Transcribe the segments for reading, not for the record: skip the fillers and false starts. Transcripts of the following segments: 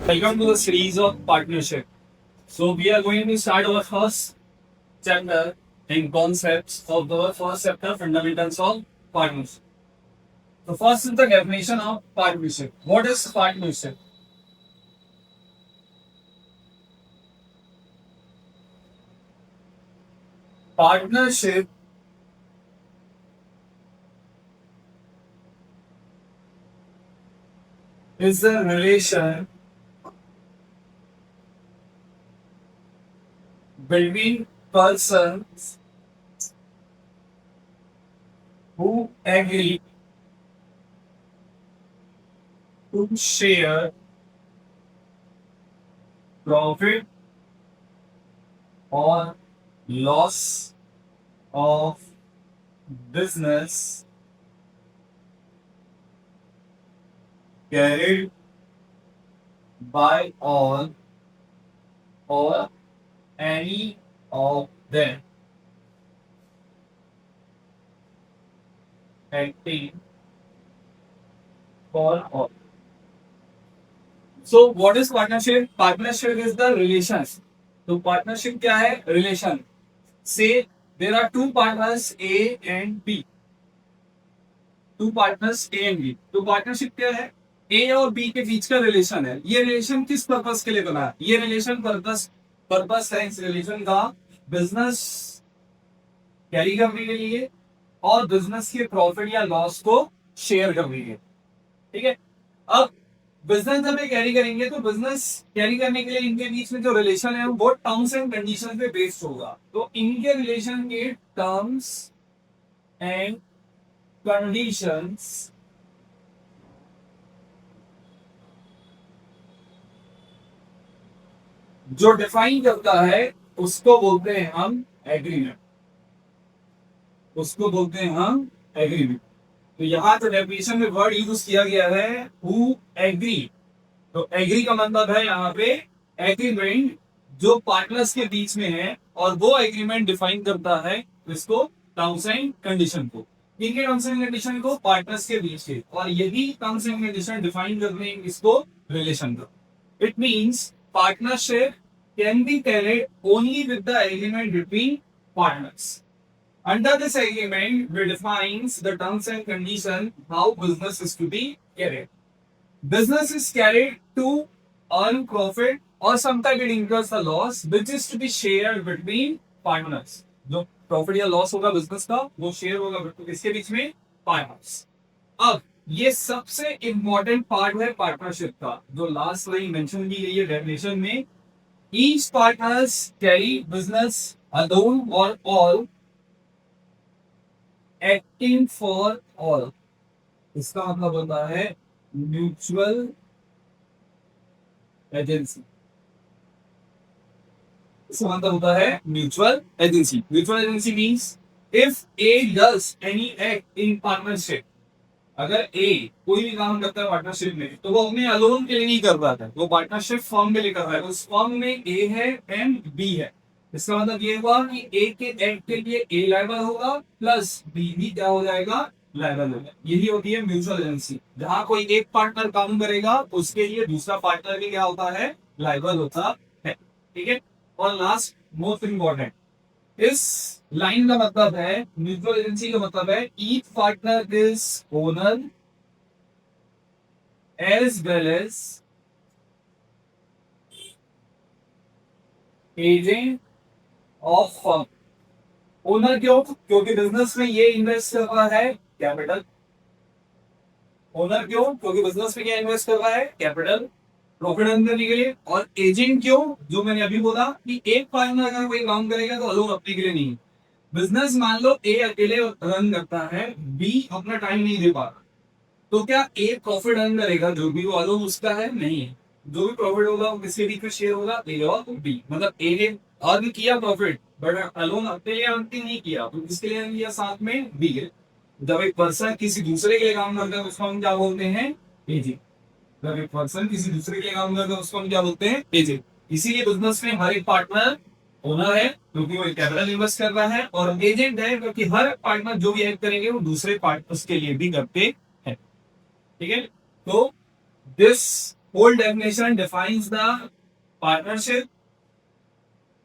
Welcome to the series of partnership. So we are going to start our first chapter in concepts of the first chapter, fundamentals of partnership. The first is the definition of partnership. What is partnership? Partnership is a relation between persons who agree to share profit or loss of business carried by all or any of them acting for all. So what is partnership? Partnership is the relations. तो partnership क्या है? Relation. Say there are two partners A and B. Two partners A and B. तो partnership क्या है? A और B के बीच का relation है. ये रिलेशन किस पर्पस के लिए बना है? ये रिलेशन पर्पस है इस रिलेशन का बिजनेस कैरी करने के लिए और बिजनेस के प्रॉफिट या लॉस को शेयर करने के लिए. ठीक है. अब बिजनेस जब ये कैरी करेंगे तो बिजनेस कैरी करने के लिए इनके बीच में जो रिलेशन है वो टर्म्स एंड कंडीशन पे बेस्ड होगा. तो इनके रिलेशन के टर्म्स एंड कंडीशंस जो डिफाइन करता है उसको बोलते हैं हम एग्रीमेंट. उसको बोलते हैं हम एग्रीमेंट. तो यहाँ तो डेफिनेशन में वर्ड यूज किया गया है हु एग्री. तो एग्री का मतलब है यहाँ पे एग्रीमेंट जो पार्टनर्स के बीच में है और वो एग्रीमेंट डिफाइन करता है इसको टर्म्स एंड कंडीशन को. इनके टर्म्स एंड कंडीशन को पार्टनर्स के बीच के और यही टर्म्स एंड कंडीशन डिफाइन करते हैं इसको रिलेशन को. It means partnership can be carried only with the agreement between partners. Under this agreement, we defines the terms and conditions how business is to be carried. Business is carried to earn profit or sometimes it incurs a loss which is to be shared between partners. जो profit या loss होगा business का वो share होगा किसके बीच में? Partners. अब ये सबसे इंपॉर्टेंट पार्ट है पार्टनरशिप का जो लास्ट लाइन मेंशन की गई है डेफिनेशन में. Each partners carry business alone और ऑल एक्टिंग फॉर ऑल. इसका मतलब होता है म्यूचुअल एजेंसी. इसका मतलब होता है mutual agency. Mutual agency means if A does any act in partnership. अगर ए कोई भी काम करता है पार्टनरशिप में तो वो अपने अलोन के लिए नहीं कर रहा था, वो पार्टनरशिप फर्म के लिए कर रहा है. उस फर्म में ए है एंड बी है. इसका मतलब ये हुआ कि ए के एक्ट के लिए ए लायबल होगा प्लस बी भी क्या हो जाएगा? लायबल होगा. यही होती है म्यूचुअल एजेंसी. जहां कोई एक पार्टनर काम करेगा उसके लिए दूसरा पार्टनर भी क्या होता है? लायबल होता है. ठीक है. और लास्ट मोस्ट इंपॉर्टेंट इस लाइन का मतलब है म्यूचुअल एजेंसी का मतलब है each partner is owner as well as agent of firm. Owner क्यों? क्योंकि बिजनेस में ये इन्वेस्ट कर रहा है कैपिटल. ओनर क्यों? क्योंकि बिजनेस में क्या इन्वेस्ट कर रहा है? कैपिटल प्रॉफिट अर्न करने के लिए. और एजेंट क्यों? जो मैंने अभी बोला कि एक पार्टनर अगर कोई काम करेगा तो अलोन अपने के लिए नहीं. बिजनेस मान लो ए अकेले रन करता है, बी अपना टाइम नहीं दे पा रहा, तो क्या ए प्रॉफिट अर्न करेगा? जो भी वो अलोन उसका है नहीं है. जो भी प्रॉफिट होगा वो किसके बीच में शेयर होगा? ए और बी. मतलब ए ने अर्न किया प्रॉफिट बट अलोन अपने लिए अर्न नहीं किया तो किसके लिए अर्न किया? साथ में बी है. जब एक पर्सन किसी दूसरे के लिए काम करता है उसको हम क्या बोलते हैं? एजेंट. जब एक पर्सन किसी दूसरे के लिए काम करता है उसको हम क्या बोलते हैं? एजेंट. इसीलिए बिजनेस में हर एक पार्टनर ओनर है क्योंकि वो कैपिटल इन्वेस्ट कर रहा है और एजेंट है क्योंकि हर पार्टनर जो भी एक्ट करेंगे वो दूसरे पार्टनर्स के लिए भी करते हैं. ठीक है. तो this whole definition defines the partnership,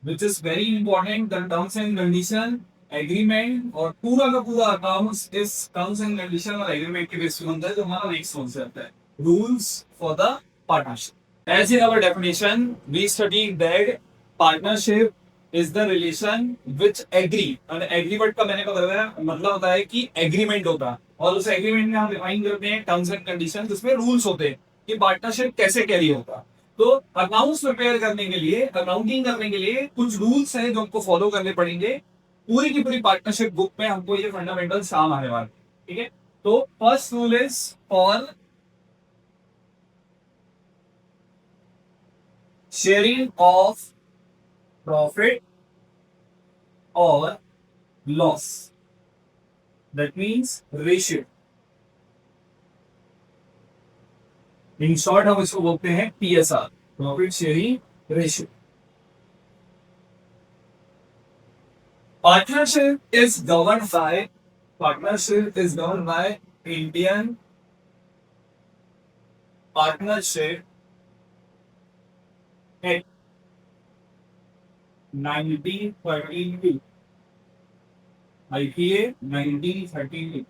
which is very important. The terms and condition, agreement और पूरा का पूरा अकाउंट्स इस टर्म्स एंड कंडीशन और एग्रीमेंट के बेस पे बनता है, जो हमारा नेक्स्ट कॉन्सेप्ट है, rules for the partnership. As in our definition, we studied that partnership is the relation which agree. और agree word का मैंने कहा बताया, मतलब होता है कि एग्रीमेंट होता है, और उस एग्रीमेंट में हम डिफाइन करते हैं टर्म्स एंड कंडीशन, जिसमें रूल्स होते हैं कि पार्टनरशिप कैसे कैरी होगा. तो अकाउंट्स प्रिपेयर करने के लिए, अकाउंटिंग करने के लिए कुछ रूल्स हैं जो हमको फॉलो करने पड़ेंगे. पूरी की पूरी पार्टनरशिप बुक में हमको ये फंडामेंटल्स काम आने वाले. ठीक है. तो first rule is for sharing of profit और loss. That means ratio. In short हम इसको बोलते हैं PSR, profit sharing ratio. Partnership is governed by Indian Partnership Act 1932. IPA 1932.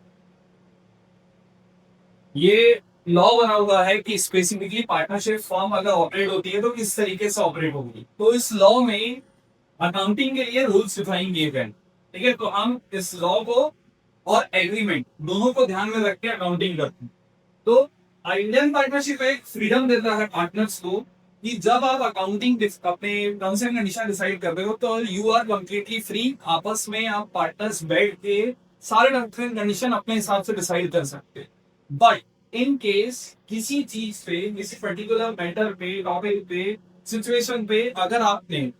ये लॉ बना हुआ है कि स्पेसिफिकली पार्टनरशिप फॉर्म अगर ऑपरेट होती है तो किस तरीके से ऑपरेट होगी. तो इस लॉ में अकाउंटिंग के लिए रूल्स डिफाइन किए गए. ठीक है. तो हम इस लॉ को और एग्रीमेंट दोनों को ध्यान में रख के अकाउंटिंग करते हैं. तो इंडियन पार्टनरशिप एक फ्रीडम देता है पार्टनर्स को कि जब आप अकाउंटिंग अपने टर्म्स एंड कंडीशन डिसाइड कर रहे हो तो यू आर कंप्लीटली फ्री. आपस में आप पार्टनर्स बैठ के सारे टर्म्स एंड कंडीशन अपने हिसाब से डिसाइड कर सकते हैं. बट इन केस किसी चीज पे, किसी पर्टिकुलर मैटर पे, टॉपिक पे, सिचुएशन पे अगर आपने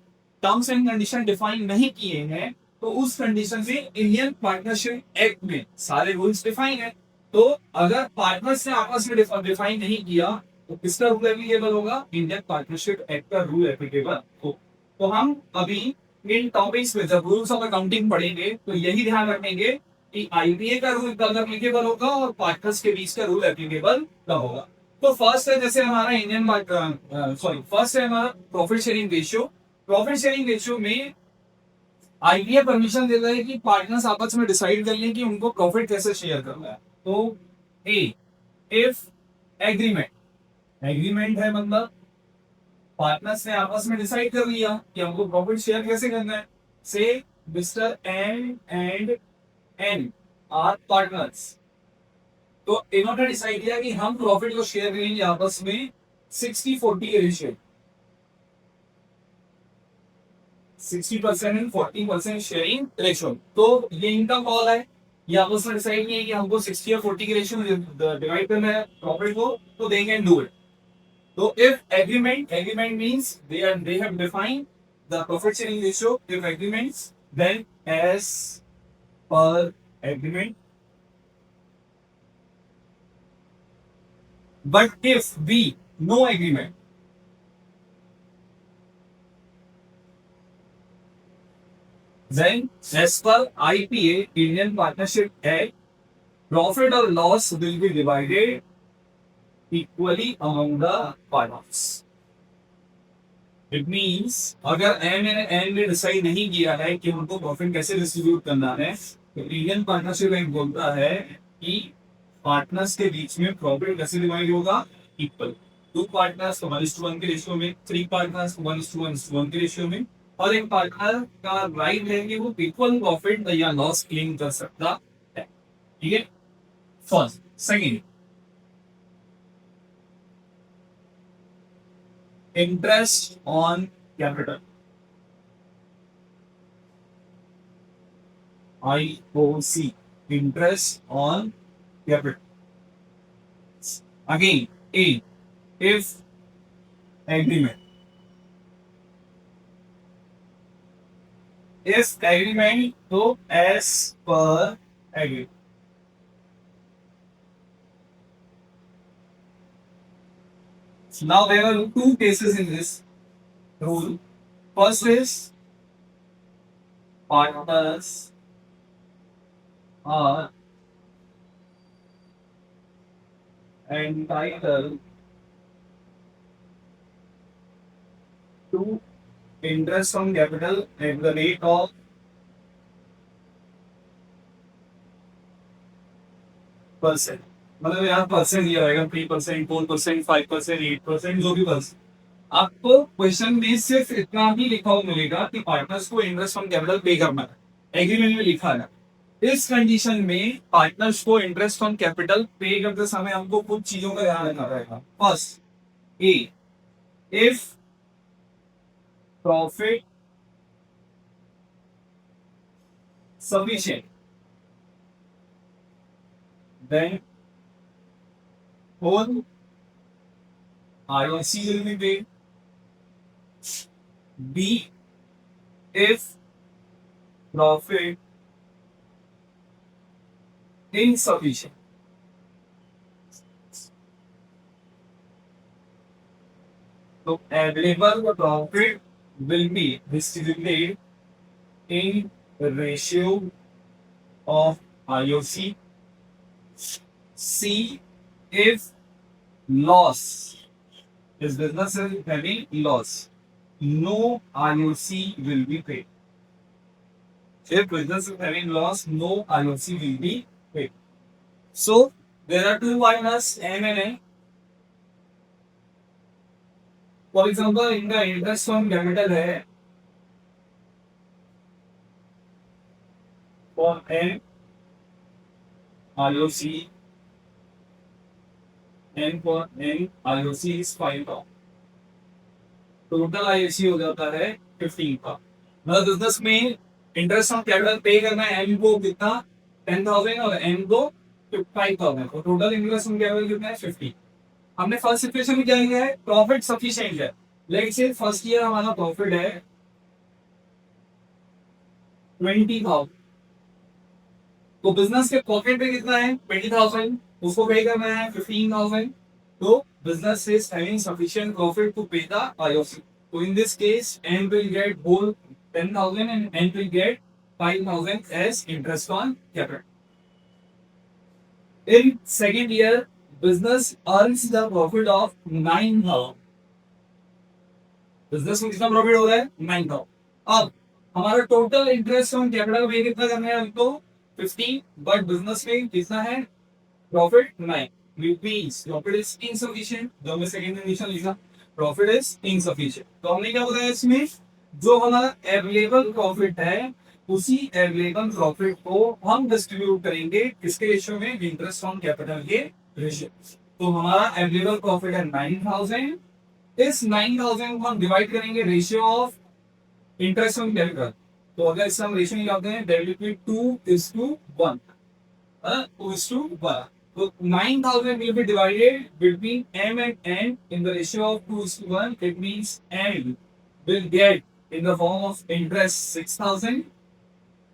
टर्म्स एंड कंडीशन डिफाइन नहीं किए हैं तो उस कंडीशन से इंडियन पार्टनरशिप एक्ट में सारे रूल्स डिफाइन है. तो अगर पार्टनर्स ने आपस में डिफाइन नहीं किया तो किसका रूल एप्लीकेबल होगा? इंडियन पार्टनरशिप एक्ट का रूल एप्लीकेबल हो. तो हम अभी इन टॉपिक्स में जब रूल्स ऑफ अकाउंटिंग पढ़ेंगे तो यही ध्यान रखेंगे कि आईपीए का रूल कब एप्लीकेबल होगा और पार्टनर्स के बीच का रूल एप्लीकेबल कब होगा. तो फर्स्ट है जैसे हमारा फर्स्ट है हमारा profit sharing ratio. Profit sharing ratio में आईपीए परमिशन देता है कि पार्टनर्स आपस में डिसाइड कर लें कि उनको प्रॉफिट कैसे शेयर करना है. तो ए, इफ एग्रीमेंट, एग्रीमेट है मतलब पार्टनर्स ने आपस में डिसाइड कर लिया कि हमको प्रॉफिट शेयर कैसे करना है. Say Mr N and N are partners. तो इन्होंने डिसाइड किया कि हम प्रॉफिट को शेयर करेंगे आपस में 60-40 के रेशियो. 60% and 40% sharing ratio. तो ये इनका कॉल है. ये आपस में डिसाइड किया कि हमको 60 और 40 के रेशियो में डिवाइड करना है प्रॉफिट को, तो they can do it. So if agreement means they have defined the profit sharing ratio. If agreements, then as per agreement. But if B, no agreement, then as per IPA, Indian Partnership Act, profit or loss will be divided equally among the partners. It means अगर N ने decide नहीं किया है कि हमको profit कैसे distribute करना है तो इंडियन पार्टनरशिप एक्ट बोलता है कि पार्टनर्स के बीच में प्रॉफिट कैसे डिवाइड होगा? इक्वल. 2 पार्टनर्स 1:1 के रेशियो में, 3 पार्टनर्स 1:1 के रेशियो में, और एक पार्टनर का राइट है कि वो इक्वल प्रॉफिट या लॉस क्लेम कर सकता है. ठीक है. First. Second, interest on capital. IOC, interest on capital. Again, A, if agreement. If agreement, so as per agreement. Now there are 2 cases in this rule. First is partners are entitled to interest on capital at the rate of percent, मतलब यहाँ percent दिया रहेगा 3%, 4%, 5%, 8%, जो भी percent. आपको question में सिर्फ इतना ही लिखा हुआ मिलेगा कि पार्टनर्स को इंटरेस्ट ऑन कैपिटल पे करना है, एग्रीमेंट में लिखा है। इस कंडीशन में पार्टनर्स को इंटरेस्ट ऑन कैपिटल पे करते समय हमको कुछ चीजों का ध्यान रखना रहेगा। First, A, if profit sufficient, then whole IOC will be paid. B, if profit insufficient, so available profit will be distributed in ratio of IOC. C, if loss, this business is having loss, no IOC will be paid. If business is having loss, no IOC will be paid. So there are two minus M and N. For example, इनका interest on capital है for N IOC, N for N IOC is 5 का, total IOC हो जाता है 15 का। मतलब business में interest on capital पे करना है एम को कितना 10,000 और एम को 5,000, तो टोटल इंटरेस्ट ऑन कैपिटल कितना है 50। हमने फर्स्ट सिचुएशन में क्या किया है, प्रॉफिट सफिशिएंट है, लेट्स से फर्स्ट ईयर हमारा प्रॉफिट है 20,000, तो बिजनेस के पॉकेट में कितना है 20,000, उसको पे करना है 15,000, तो business is having sufficient profit to pay the IOC. तो in this case M will get whole 10,000 and N will get 5,000 as interest on capital. In second year, business earns the profit of 9,000. Business में कितना profit हो रहा है 9,000। अब हमारा total interest on capital पे कितना करना है हमको 50, बट बिजनेस में कितना है profit 9, means profit is insufficient. जो हमने सेकंड कंडीशन लिखा प्रॉफिट इज इनसफिशिएंट, तो हमने क्या बताया इसमें, जो हमारा अवेलेबल प्रॉफिट है उसी अवेलेबल प्रॉफिट को हम डिस्ट्रीब्यूट करेंगे किसके रेशियो में, इंटरेस्ट ऑन कैपिटल के रेशियो। तो हमारा अवेलेबल प्रॉफिट है 9,000, इस 9,000 को हम डिवाइड करेंगे ratio of interest on capital. तो अगर इससे हम रेशियो निकालते हैं that will be 2:1, 2:1। So 9,000 will be divided between M and N in the ratio of 2:1. It means M will get in the form of interest 6,000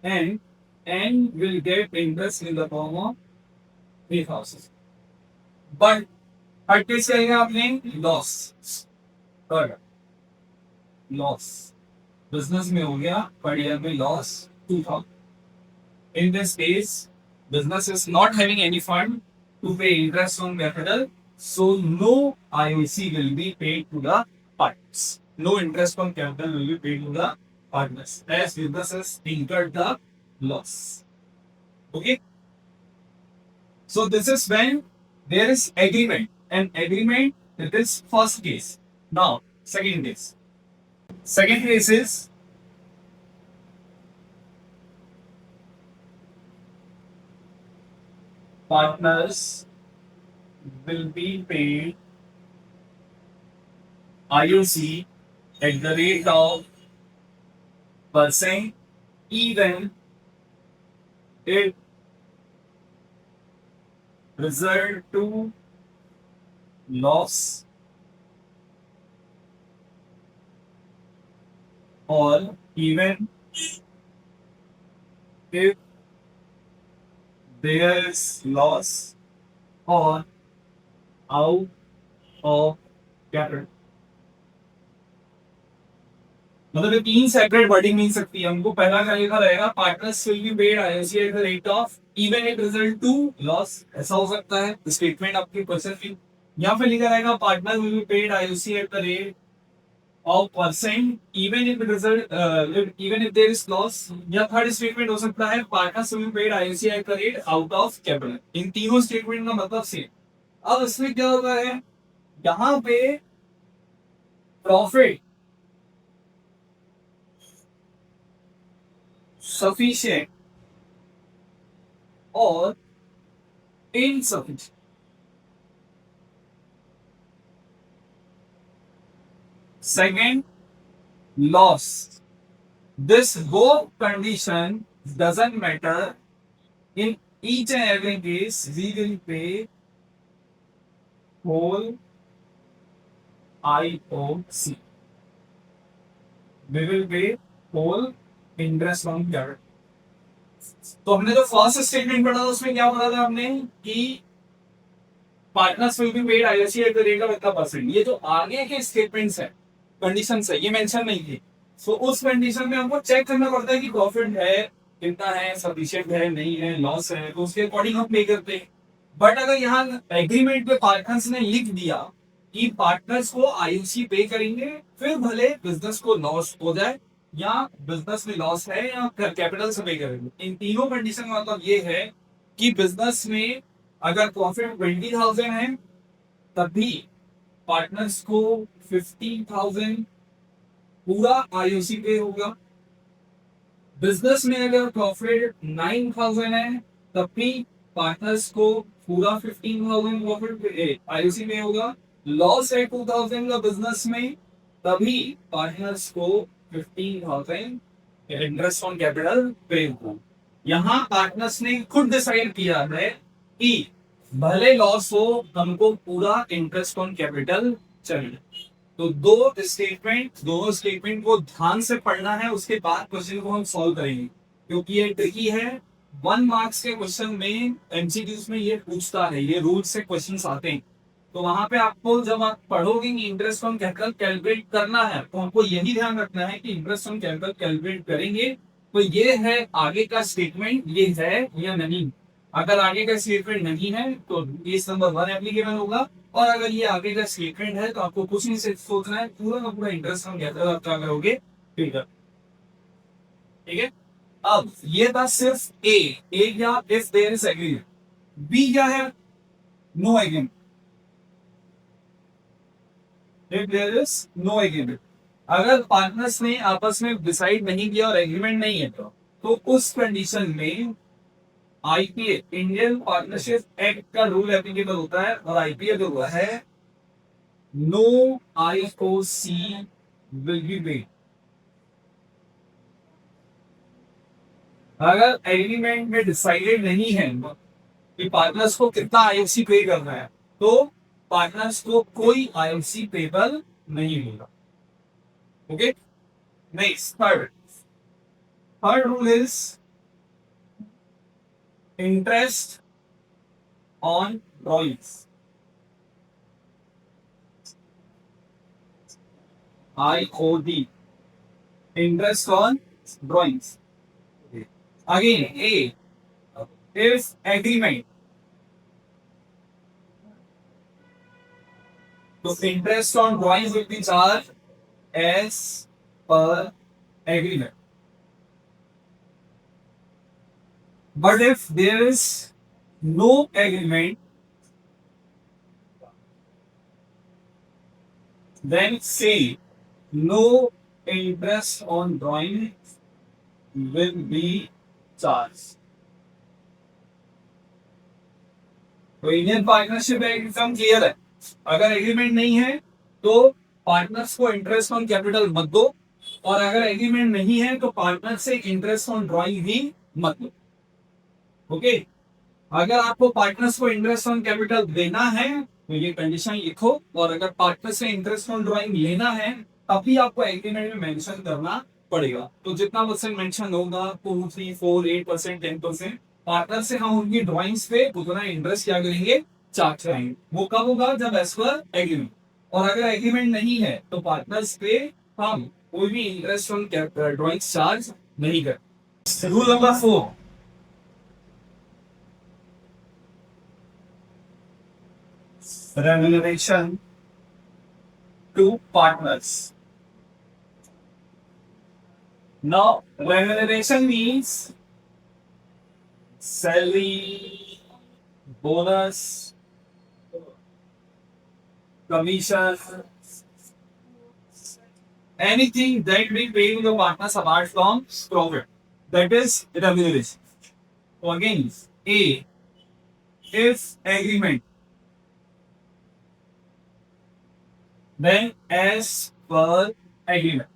and N will get interest in the form of 3,000. But purchase करेंगे आपने loss, loss business में हो गया per year में loss 2,000। In this case, business is not having any fund to pay interest on capital, so no IOC will be paid to the partners. No interest on capital will be paid to the partners as business has incurred the loss. Okay. So this is when there is agreement. An agreement, it is first case. Now, second case. Second case is partners will be paid IOC at the rate of percent even if result to loss or even if there is loss or out of capital। मतलब ये तीन separate wording मिल सकती है हमको। पहला क्या लिखा रहेगा, partners will be paid IOC at the rate of even it result to loss, ऐसा हो सकता है स्टेटमेंट आपकी क्वेश्चन में। या फिर लिखा रहेगा partner will be paid IOC at the rate of percent even if result even if there is loss, या थर्ड स्टेटमेंट हो सकता है पार्टनर्स विल पेड आईसीआई का रेट आउट ऑफ कैपिटल। इन तीनों स्टेटमेंट का मतलब सेम। अब इसमें क्या होता है, यहाँ पे प्रॉफिट सफिशिएंट और insufficient, second loss, this both condition doesn't matter, in each and every case we will pay whole IOC, we will pay whole interest on capital। तो हमने जो फर्स्ट स्टेटमेंट पढ़ा उसमें क्या बोला था हमने कि partners will be paid IOC at the rate of इतना परसेंट। ये जो आगे के स्टेटमेंट्स है, कंडीशन है, ये मेंशन नहीं थी। सो उस कंडीशन में हमको चेक करना पड़ता है कि प्रॉफिट है कितना है, सफिशिएंट है नहीं है, लॉस है, तो उसके अकॉर्डिंग हम पे करते हैं। बट अगर यहाँ एग्रीमेंट पे पार्टनर्स ने लिख दिया कि पार्टनर्स को आईओसी पे करेंगे, फिर भले बिजनेस को लॉस हो जाए या बिजनेस में लॉस है या कैपिटल से पे करेंगे, इन तीनों कंडीशन का मतलब ये है कि बिजनेस में अगर प्रॉफिट 20,000 है तभी पार्टनर्स को 15,000 पूरा आईओसी पे होगा। बिजनेस में अगर प्रॉफिट 9,000 है तब भी पार्टनर्स को पूरा 15,000 प्रॉफिट आईओसी में होगा। लॉस है 2,000 का बिजनेस में तभी पार्टनर्स को 15,000 इंटरेस्ट ऑन कैपिटल पे होगा। यहाँ पार्टनर्स ने खुद डिसाइड किया है कि भले लॉस हो हमको पूरा इंटरेस्ट ऑन कैपिटल चाहिए। तो दोनों स्टेटमेंट को ध्यान से पढ़ना है, उसके बाद क्वेश्चन को हम सॉल्व करेंगे, क्योंकि ये ट्रिकी है। 1 मार्क्स के क्वेश्चन में एमसीक्यूज में ये पूछता है, ये रूल से क्वेश्चंस आते हैं। तो वहां पे आपको जब आप पढ़ोगे कि इंटरेस्ट ऑन कैपिटल कैलकुलेट करना है, तो हमको यही ध्यान रखना है कि इंटरेस्ट ऑन कैपिटल कैलकुलेट करेंगे तो ये है आगे का स्टेटमेंट, ये है या नहीं। अगर आगे का स्टेटमेंट नहीं है तो केस नंबर 1 एप्लीकेबल होगा, और अगर ये आगे का स्टेटमेंट है तो आपको कुछ नहीं सोचना है, पूरा का पूरा इंटरेस्ट हम कैपिटल आप क्या करोगे, ठीक है। ठीक है, अब ये था सिर्फ ए क्या, if there is agreement. B क्या है, no agreement, if there is no agreement. अगर पार्टनर्स ने आपस में डिसाइड नहीं किया और एग्रीमेंट नहीं है तो उस कंडीशन में आईपीए इंडियन पार्टनरशिप एक्ट का रूल एप्लीकेबल होता है, और आईपीए जो हुआ है no IOC will be paid. अगर एग्रीमेंट में डिसाइडेड नहीं है कि पार्टनर्स को कितना आईओसी पे करना है तो पार्टनर्स को कोई आईओसी पेबल नहीं होगा। Okay, next third rule is interest on drawings. IOD, interest on drawings. Again, A, if agreement, so interest on drawings will be charged as per agreement. But if there is no agreement, then say no interest on drawing will be charged. तो Indian partnership एकदम clear है, अगर agreement नहीं है तो partners को interest on capital मत दो, और अगर एग्रीमेंट नहीं है तो पार्टनर से इंटरेस्ट ऑन ड्राइंग भी मत दो। ओके, अगर आपको पार्टनर्स को इंटरेस्ट ऑन कैपिटल देना है तो ये कंडीशन लिखो, और अगर पार्टनर से इंटरेस्ट ऑन ड्राइंग लेना है तभी आपको एग्रीमेंट में मेंशन करना पड़ेगा। तो जितना परसेंट मेंशन होगा 2, 3, 4, 8%, 10%, पार्टनर से हम उनकी ड्राइंग्स पे उतना इंटरेस्ट क्या करेंगे, चार्ज करेंगे। वो कब होगा, जब एज पर एग्रीमेंट। और अगर एग्रीमेंट नहीं है तो पार्टनर्स पे हम कोई भी इंटरेस्ट ऑन ड्राइंग्स चार्ज नहीं कर। Rule number 4, remuneration to partners। Now, remuneration means salary, bonus, commission, anything that we pay to the partners apart from profit. That is remuneration. So again, A, if agreement, then as per agreement.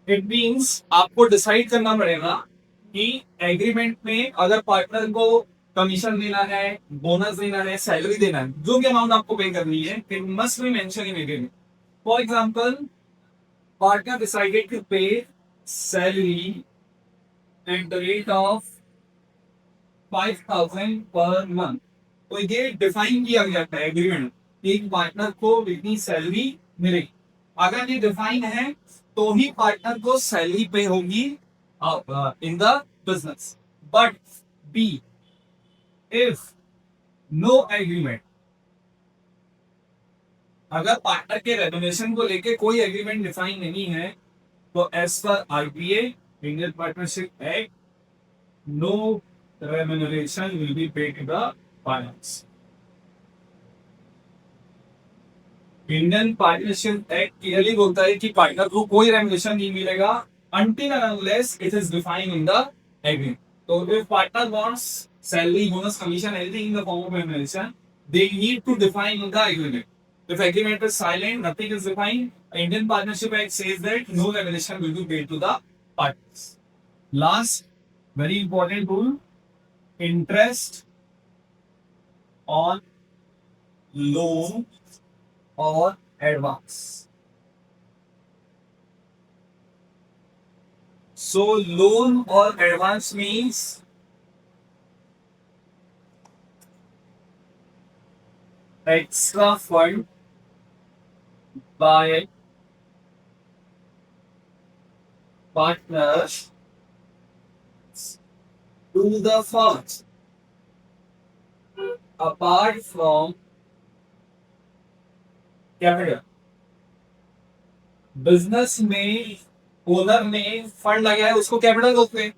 It means आपको decide करना पड़ेगा कि agreement में अगर partner को commission देना है, bonus देना है, सैलरी देना है, जो भी अमाउंट आपको पे करनी है, it must be mention in agreement. For example, partner decided to pay salary at the rate of 5,000 per month. तो ये डिफाइन किया गया था एग्रीमेंट कि पार्टनर को इतनी सैलरी मिलेगी. अगर ये डिफाइन है तो ही पार्टनर को सैलरी पे होगी in the business. But B, if no agreement, अगर पार्टनर के रेमुनेशन को लेके कोई एग्रीमेंट डिफाइन नहीं है, तो as per RPA, Indian Partnership Act, no remuneration will be paid to the partners. Indian Partnership Act clearly बोलता है कि पार्टनर को कोई रेमुनेशन नहीं मिलेगा until and unless it is defined in the agreement. So if partner wants salary, bonus, commission, anything in the form of remuneration, they need to define in the agreement. If agreement is silent, nothing is defined, Indian Partnership Act says that no remuneration will be paid to the partners. Last, very important rule, interest on loan or advance. So loan or advance means extra fund by partners to the funds apart from capital. Business में owner ने fund लगाया है, उसको capital बोलते हैं.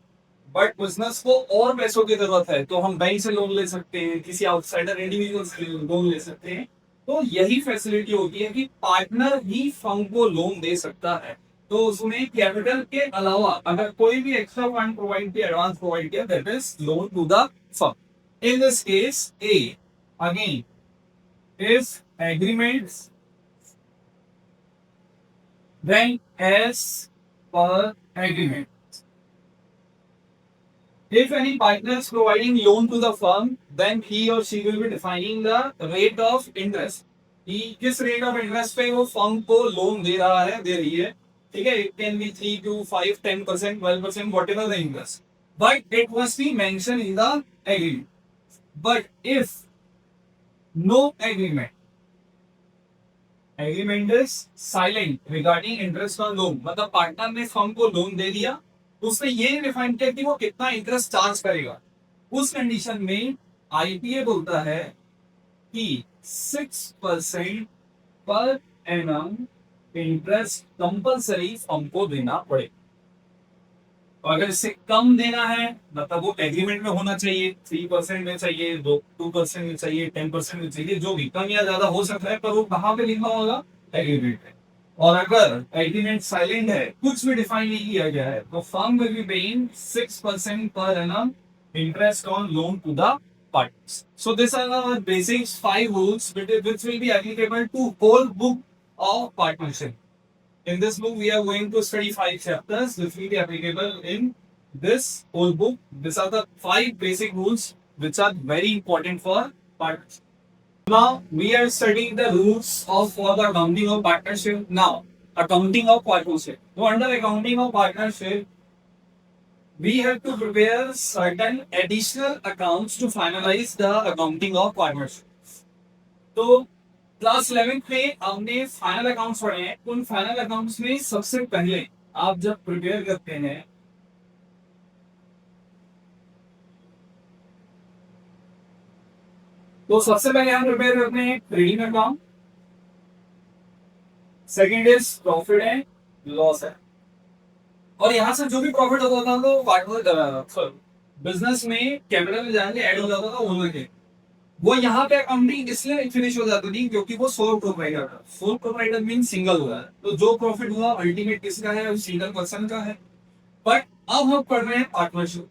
But business को और पैसों की जरूरत है, तो हम बैंक से लोन ले सकते हैं, किसी आउटसाइडर इंडिविजुअल से लोन ले सकते हैं. तो यही फैसिलिटी होती है कि पार्टनर ही फंड को लोन दे सकता है. तो उसमें कैपिटल के अलावा अगर कोई भी एक्स्ट्रा फंड प्रोवाइड किया, एडवांस प्रोवाइड किया, that is loan to the firm. In this case A, again, if agreements, then as per agreement. If any partner is providing loan to the firm, then he or she will be defining the rate of interest. कि किस rate of interest पे वो firm को loan दे रहा है, दे रही है. ठीक है, it can be 3 to 5, 10%, 12%, whatever the interest. But it must be mention in the agreement. But if no agreement, agreement is silent regarding interest on loan, मतलब पार्टनर ने फर्म को लोन दे दिया, तो उसने ये डिफाइन किया कि वो कितना इंटरेस्ट चार्ज करेगा. उस कंडीशन में आईपीए बोलता है कि 6% per annum interest compulsory firm को देना पड़े. अगर इससे कम देना है, मतलब वो एग्रीमेंट में होना चाहिए, 3% में चाहिए, 2% में चाहिए, 10% में चाहिए, जो भी कम या ज्यादा हो सकता है, पर वो कहाँ पे लिखा होगा, एग्रीमेंट में. और अगर एग्रीमेंट साइलेंट है, कुछ भी डिफाइन नहीं किया गया है, तो firm will be paying 6% per annum interest on loan to the partners. So these are our basic 5 rules which will be applicable to whole book of partnership. In this book, we are going to study 5 chapters which will be applicable in this whole book. These are the 5 basic rules which are very important for partnership. Now, we are studying the rules for the accounting of partnership. Now, accounting of partnership. So, under accounting of partnership, we have to prepare certain additional accounts to finalize the accounting of partnership. तो class 11th में हमने final accounts पढ़े हैं. उन final accounts में सबसे पहले आप जब प्रिपेयर करते हैं, तो सबसे पहले हम प्रिपेयर करते हैं trading account. Second is profit and loss है। और यहाँ से जो भी प्रॉफिट होता था तो पार्टनर बिजनेस में कैपिटल में जाके ऐड हो जाता था ओनर के। वो यहाँ पे अकाउंटिंग इसलिए फिनिश हो जाती थी क्योंकि वो सोल प्रोप्राइटर था। सोल प्रोप्राइटर मीन सिंगल हुआ है, तो जो प्रॉफिट हुआ अल्टीमेट किसका है? सिंगल पर्सन का है। बट अब हम पढ़ रहे हैं पार्टनरशिप,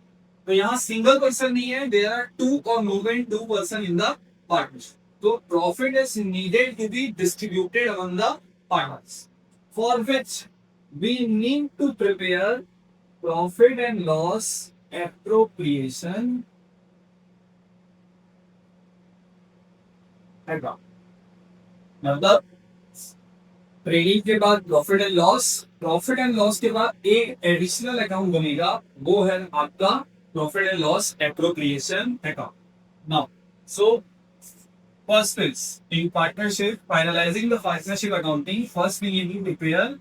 तो यहाँ सिंगल पर्सन नहीं है, देयर आर टू और more than two person in the partnership. तो profit is needed to be distributed among the partners, for which we need to prepare profit and loss appropriation account. मतलब trading के बाद profit and loss के बाद एक additional account बनेगा, वो है आपका profit and loss appropriation account. Now so first is in partnership finalising the partnership accounting, first we need to prepare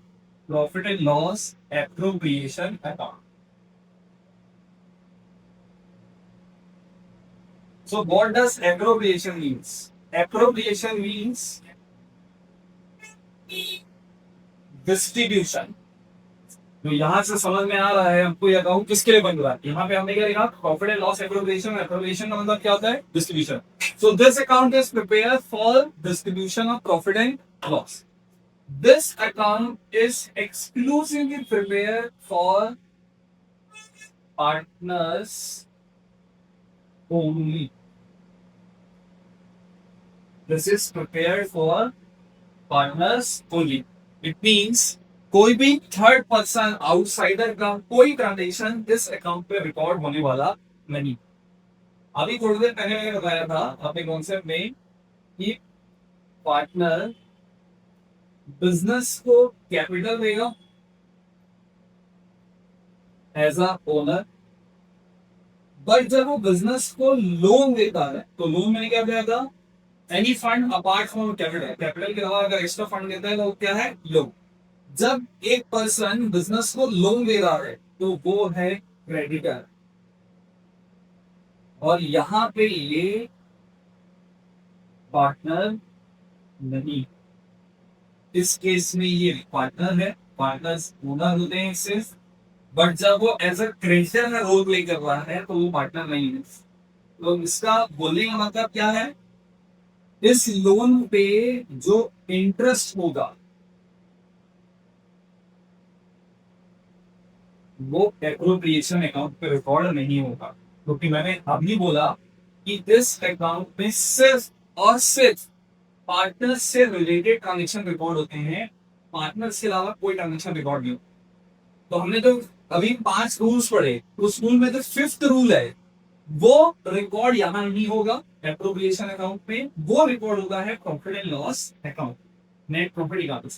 profit and loss appropriation account. So what does appropriation means? Appropriation means distribution. तो यहाँ से समझ में आ रहा है हमको ये account किसके लिए बन रहा है। यहाँ पे हमने क्या लिखा? Profit and loss appropriation. Appropriation का मतलब क्या होता है? Distribution. So this account is prepare for distribution of profit and loss. This account is exclusively prepare for partners only. This is prepare for partners only. It means कोई भी third person outsider का कोई transaction इस account पे record होने वाला नहीं। अभी थोड़ी देर पहले मैंने बताया था अपने कॉन्सेप्ट में कि पार्टनर बिजनेस को कैपिटल देगा एज अ ओनर, बट जब वो बिजनेस को लोन देता है तो लोन मैंने क्या दिया था? Any fund apart from capital. Capital के अलावा अगर एक्स्ट्रा फंड देता है तो क्या है? लोन। जब एक पर्सन बिजनेस को लोन दे रहा है तो वो है क्रेडिटर, और यहां पे ये पार्टनर नहीं। इस केस में ये पार्टनर है, पार्टनर्स ओनर होते हैं सिर्फ, बट जब वो एज अ क्रेडिटर में रोल प्ले कर रहा है तो वो पार्टनर नहीं है। तो इसका बोलने का मतलब क्या है? इस लोन पे जो इंटरेस्ट होगा वो एप्रोप्रिएशन अकाउंट पे रिकॉर्ड नहीं होगा, क्योंकि मैंने अभी बोला कि इस अकाउंट में सिर्फ और सिर्फ पार्टनर से रिलेटेड ट्रांजेक्शन रिकॉर्ड होते हैं, पार्टनर के अलावा कोई ट्रांजेक्शन रिकॉर्ड नहीं होता। तो हमने तो अभी 5 रूल्स पढ़े, उस रूल में जो फिफ्थ रूल है वो रिकॉर्ड यहां नहीं होगा एप्रोप्रिएशन अकाउंट में, वो रिकॉर्ड होता है profit and loss account, net profit account.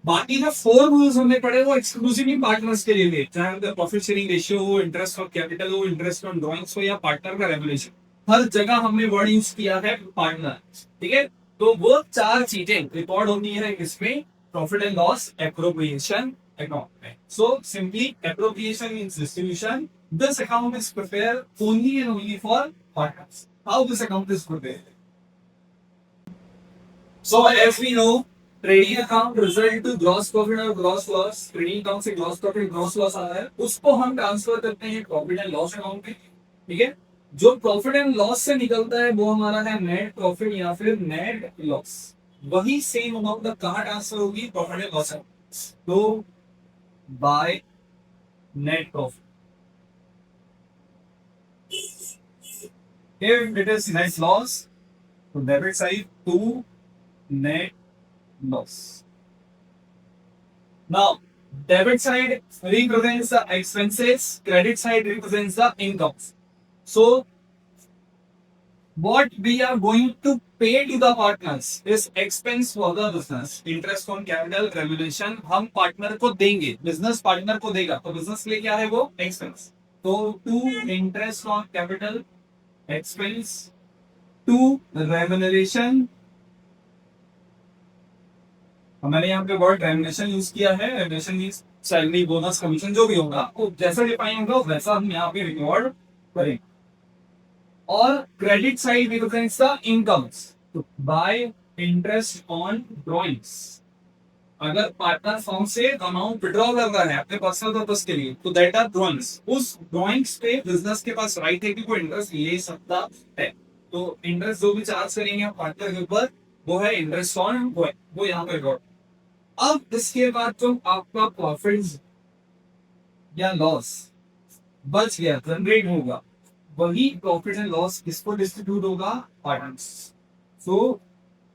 बाकी जो 4 रूल्स हमने पढ़े वो एक्सक्लूसिवली पार्टनर्स के लिए थे, चाहे उनका प्रॉफिट शेयरिंग रेशियो हो, इंटरेस्ट ऑन कैपिटल हो, इंटरेस्ट ऑन ड्रॉइंग्स हो, या पार्टनर का रेगुलेशन। हर जगह हमने वर्ड यूज किया है पार्टनर। ठीक है, तो वो 4 चीजें रिकॉर्ड होनी है इसमें profit and loss appropriation account में। So simply appropriation means distribution. This account is prepared only and only for partners. How this account is prepared? So as we know, trading account result to gross profit और gross loss. Trading account से gross profit gross loss आता है, उसको हम transfer करते हैं profit and loss account में। ठीक है, जो प्रॉफिट एंड लॉस से निकलता है वो हमारा है नेट प्रॉफिट या फिर नेट लॉस। वही सेम अमाउंट अब कहाँ ट्रांसफर होगी? Profit and loss. तो by net profit, if it is net loss to debit side to net loss. Now, debit side represents the expenses, credit side represents the incomes. So, what we are going to pay to the partners is expense for the business. Interest on capital remuneration हम partner को देंगे, business partner को देगा, तो business के लिए क्या है वो? एक्सपेंस। तो to interest on capital expense, to remuneration, मैंने यहाँ पे वर्ड रेम्यूनरेशन यूज किया है। Remuneration means salary, bonus, commission जो भी होगा, तो जैसा डिफाइन होगा वैसा हम यहाँ पे रिकॉर्ड करें। और credit side represents the incomes, तो बाय इंटरेस्ट ऑन ड्रॉइंग्स। अगर पार्टनर फर्म से अमाउंट विड्रॉ कर रहा है अपने पर्सनल पर्पस के लिए, तो दैट आर ड्रॉइंग्स। उस ड्रॉइंग्स पे बिजनेस के पास राइट है कि वो इंटरेस्ट ले सकता है। तो इंटरेस्ट जो भी चार्ज करेंगे आप पार्टनर के ऊपर, वो है इंटरेस्ट ऑन, वो यहाँ पे रिकॉर्ड। अब इसके बाद जो आपका प्रॉफिट या लॉस बच गया, जनरेट होगा, वही प्रॉफिट एंड लॉस किसको डिस्ट्रीब्यूट होगा? Partners. So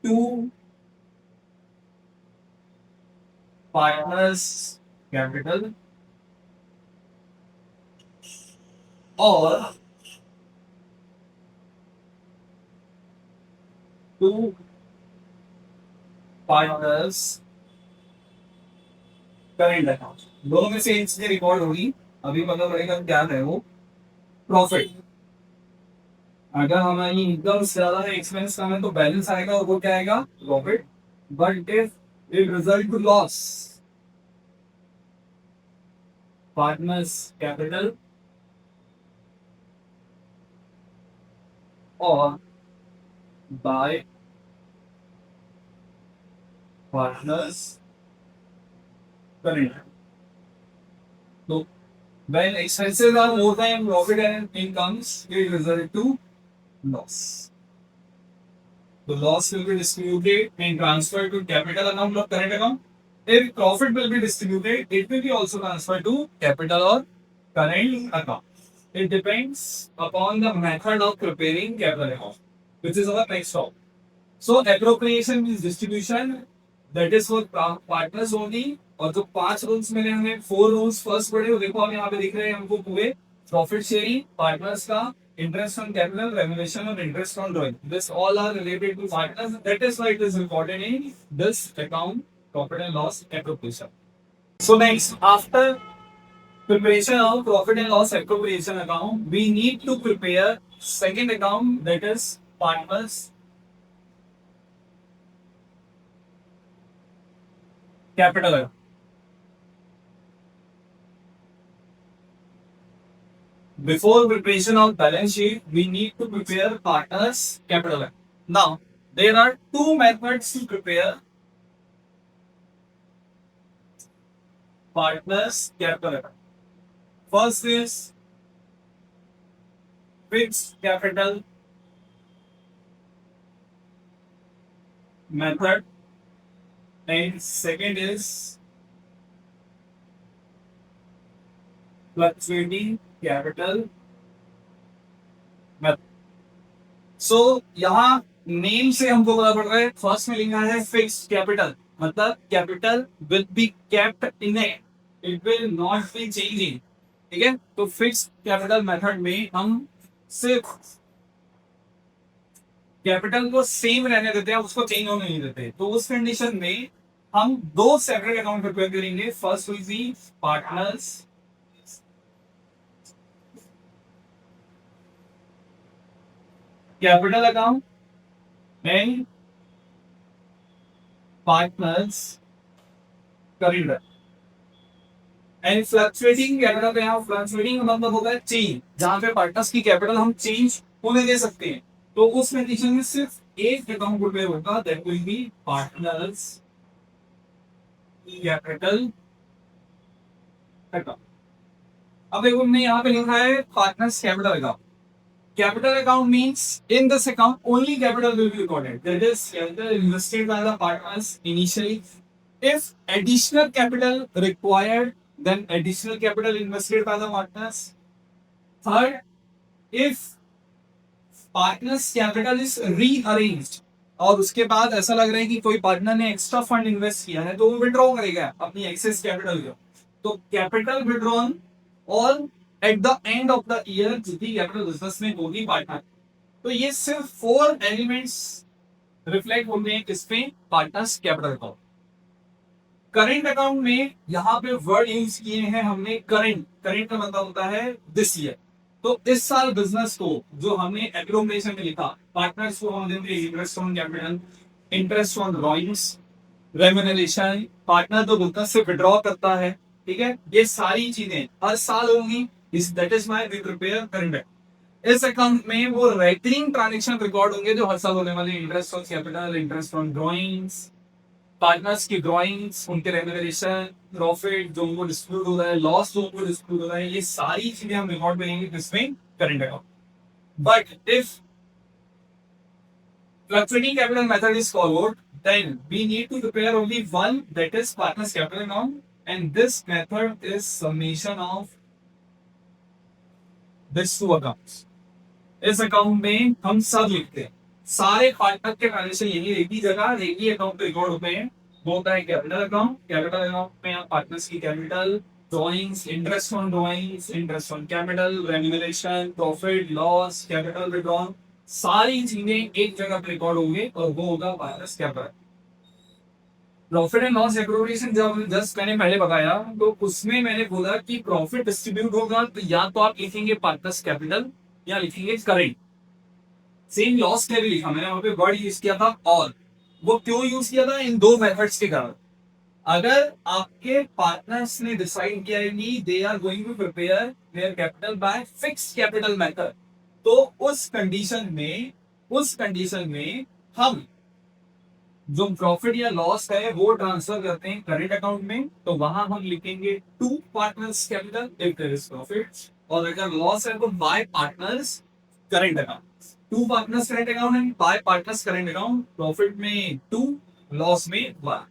to partners capital और टू पार्टनर्स करेंट अकाउंट, दोनों में से एक चीज रिकॉर्ड होगी। अभी पता पड़ेगा क्या है वो प्रॉफिट। अगर हमारी इनकम ज्यादा है, एक्सपेंस कम है, तो बैलेंस आएगा और वो क्या आएगा? Profit. But if it result to loss, partners capital और बाय पार्टनर्स करेंट। तो when expenses are more than profit and incomes, it result to loss. The loss will be distributed and transferred to capital account or current account. If profit will be distributed, it will be also transferred to capital or current account. It depends upon the method of preparing capital account, which is our next topic. So appropriation means distribution, that is for partners only. और जो 5 rules मिले हमें, 4 rules first पढ़े, देखो हम यहाँ पे दिख रहे हैं हमको पूरे। प्रॉफिट शेयरिंग, पार्टनर्स का, interest on capital, remuneration on interest on drawing. This all are related to partners. That is why it is important in this account, profit and loss appropriation. So next, after preparation of profit and loss appropriation account, we need to prepare second account, that is partners capital account. Before preparation of balance sheet, we need to prepare partners capital account. Now, there are two methods to prepare partners capital account. First is fixed capital method, and second is fluctuating capital method. So यहाँ name से हमको पता पड़ रहा है, first में लिखा है फिक्स्ड कैपिटल, मतलब capital will be kept in it will not be changing. ठीक है, तो फिक्स्ड कैपिटल मेथड में हम सिर्फ कैपिटल को सेम रहने देते हैं, उसको चेंज होने नहीं देते। तो उस कंडीशन में हम दो सेपरेट अकाउंट प्रिपेयर करेंगे। First will be partners capital account and partners current. And fluctuating capital का यहाँ फ्लक्चुएटिंग मतलब होगा चेंज, जहां पे पार्टनर्स की कैपिटल हम चेंज होने दे सकते हैं। तो उस कंडीशन में सिर्फ एक अकाउंट प्रिपेयर होगा, that will be partners capital account. अब देखो हमने यहाँ पे लिखा है partners capital account. Capital account means in this account only capital will be recorded. That is capital invested by the partners initially. If additional capital required, then additional capital invested by the partners. Third, if partners capital is rearranged और उसके बाद ऐसा लग रहा है कि कोई partner ने एक्स्ट्रा फंड इन्वेस्ट किया है, तो वो विड्रॉ करेगा अपनी एक्सेस कैपिटल को। तो कैपिटल विड्रॉन और at the end of the year जितनी कैपिटल बिजनेस में होगी पार्टनर। तो ये सिर्फ 4 एलिमेंट्स रिफ्लेक्ट होते हैं किसपे? Partners capital account. Current account में यहाँ पे वर्ड यूज किए हैं हमने करेंट। करेंट का मतलब होता है दिस ईयर। तो इस साल बिजनेस को जो हमने एग्लोमरेशन में लिखा, पार्टनर्स को हम देंगे interest on capital, interest on drawings, remuneration, partner जो बिजनेस से विड्रॉ करता है। ठीक है, ये सारी चीजें हर साल होंगी। That is why we prepare current account. इस अकाउंट में वो रेकरिंग ट्रांजैक्शन रिकॉर्ड होंगे जो हर साल होने वाले, interest on capital, interest on drawings, partners की ड्राइंग्स, उनके रेम्यूनरेशन, प्रॉफिट जो उनको डिस्ट्रीब्यूट हो रहा है, लॉस जो उनको डिस्ट्रीब्यूट हो रहा है, ये सारी चीजें हम रिकॉर्ड करेंगे किसमें, current account. But if fluctuating capital method is followed, then we need to prepare only one, that is partners capital account, and this method is summation of these two accounts. इस account में हम सब लिखते हैं, सारे partner के financial यही एक ही जगह एक ही अकाउंट पे रिकॉर्ड होते हैं. वो होता है कैपिटल अकाउंट. कैपिटल अकाउंट में आप पार्टनर्स की capital drawings, interest on drawings, interest on capital, remuneration, profit loss, capital withdrawn, सारी चीजें एक जगह पे रिकॉर्ड होंगे और वो होगा partners capital. Profit and loss appropriation जब जस्ट मैंने पहले बताया तो उसमें मैंने बोला कि प्रॉफिट डिस्ट्रीब्यूट होगा तो या तो आप लिखेंगे पार्टनर्स कैपिटल या लिखेंगे करेंट. सेम लॉस के भी लिखा मैंने, वहां पे वर्ड यूज किया था और. वो क्यों यूज किया था, इन दो मेथड्स के कारण. अगर आपके पार्टनर्स ने डिसाइड किया है कि they are going to prepare their capital by fixed capital method, तो उस कंडीशन में हम जो प्रॉफिट या लॉस है वो ट्रांसफर करते हैं करेंट अकाउंट में. तो वहां हम लिखेंगे to partners capital if there is profit, और अगर लॉस है तो by partners current account. To partners current account and by partners current account. Profit में टू, लॉस में one.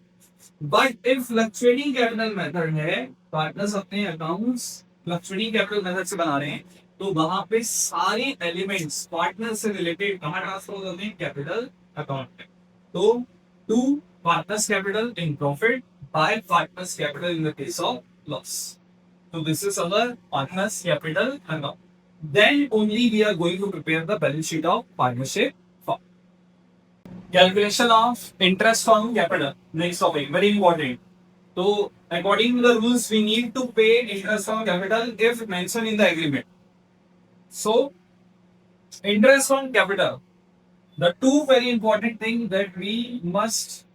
But if fluctuating capital method है, पार्टनर्स अपने accounts fluctuating capital method से बना रहे हैं, तो वहां पे सारे एलिमेंट्स पार्टनर से रिलेटेड कहां ट्रांसफर हो जाते हैं, कैपिटल अकाउंट में. तो to partners capital in profit by partners capital in the case of loss. So this is our partners capital account. Then only we are going to prepare the balance sheet of partnership fund. Calculation of interest on capital. Next topic, very important. So according to the rules, we need to pay interest on capital if mentioned in the agreement. So interest on capital. The two very important things that we must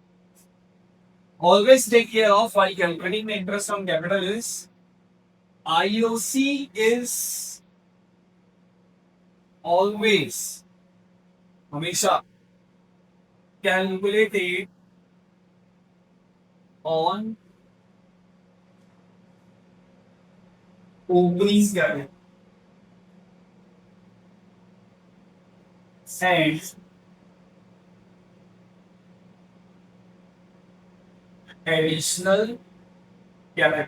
always take care of while calculating the interest on capital is IOC is always हमेशा calculated on opening capital and additional capital.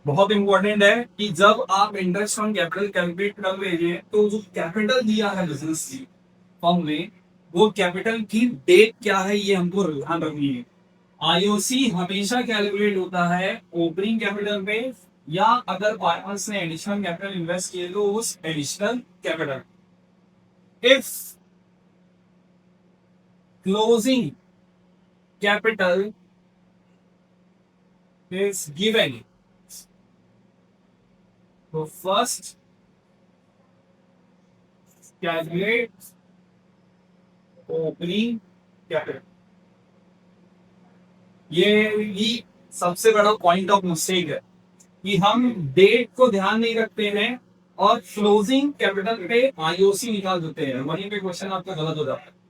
बहुत important है कि जब आप interest on capital calculate कर रहे हैं तो जो कैपिटल दिया है बिजनेस की फॉर्म में, वो कैपिटल की डेट क्या है ये हमको ध्यान रखनी है. आईओसी हमेशा कैलकुलेट होता है ओपनिंग कैपिटल पे, या अगर पार्टनर्स ने एडिशनल कैपिटल इन्वेस्ट किए तो उस additional capital. If closing capital is given, so first calculate opening capital. ये भी सबसे बड़ा पॉइंट ऑफ मिस्टेक है कि हम डेट को ध्यान नहीं रखते हैं और क्लोजिंग कैपिटल पे आईओसी निकाल देते हैं, वहीं पे क्वेश्चन आपका गलत हो जाता है.